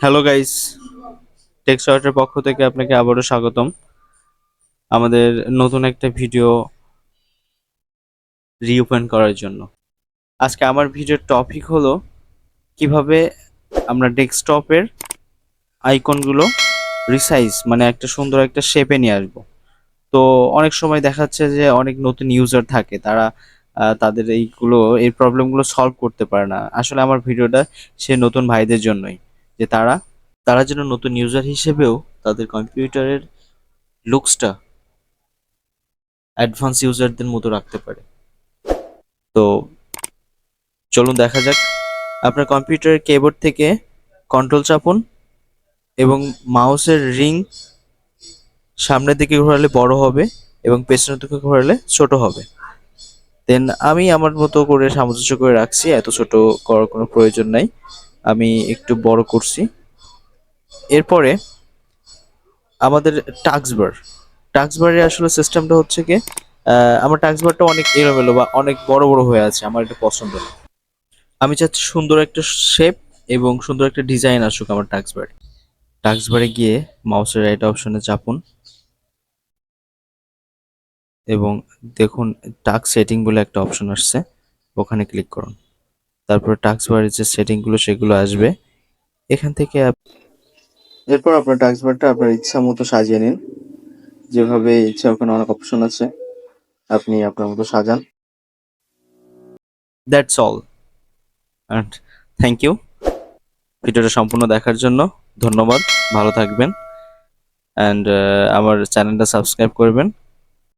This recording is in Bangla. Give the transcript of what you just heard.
হ্যালো গাইস, টেক্সটার্টের পক্ষ থেকে আপনাকে আবারও স্বাগতম আমাদের নতুন একটা ভিডিও রিওপেন করার জন্য। আজকে আমার ভিডিওর টপিক হলো কিভাবে আমরা ডেস্কটপের আইকনগুলো রিসাইজ মানে একটা সুন্দর একটা শেপে নিয়ে আসবো। তো অনেক সময় দেখাচ্ছে যে অনেক নতুন ইউজার থাকে, তারা তাদের এই প্রবলেমগুলো সলভ করতে পারে না। আসলে আমার ভিডিওটা সে নতুন ভাইদের জন্যই, যে তারা তারা যেন নতুন ইউজার হিসেবেও তাদের কম্পিউটারের লুকসটা অ্যাডভান্স ইউজারদের মতো রাখতে পারে। তো চলুন দেখা যাক। আপনার কম্পিউটারের কিবোর্ড থেকে কন্ট্রোল চাপুন এবং মাউসের রিং সামনের দিকে ঘোরালে বড় হবে এবং পেছনের দিকে ঘোরালে ছোট হবে। দেন আমি আমার মতো করে সামঞ্জস্য করে রাখছি, এত ছোট করার কোনো প্রয়োজন নাই, আমি একটু বড় করছি। এরপরে আমাদের টাস্কবার টাস্কবারের আসলে সিস্টেমটা হচ্ছে কি, আমার টাস্কবারটা অনেক এলোমেলো বা অনেক বড় বড় হয়ে আছে, আমার এটা পছন্দ না। আমি চাচ্ছি সুন্দর একটা শেপ এবং সুন্দর একটা ডিজাইন আসুক আমার টাস্কবারে। টাস্কবারে গিয়ে মাউসের রাইট অপশনে চাপুন এবং দেখুন টাস্ক সেটিং বলে একটা অপশন আসছে, ওখানে ক্লিক করুন। তারপর টাস্কবারের যে সেটিংগুলো সেগুলো আসবে এখান থেকে। এরপর আপনার টাস্কবারটা আপনার ইচ্ছা মতো সাজিয়ে নিন, যেভাবে ইচ্ছা। ওখানে অনেক অপশন আছে, আপনি আপনার মতো সাজান। That's all, and thank you ভিডিওটা সম্পূর্ণ দেখার জন্য। ধন্যবাদ, ভালো থাকবেন, অ্যান্ড আমার চ্যানেলটা সাবস্ক্রাইব করবেন।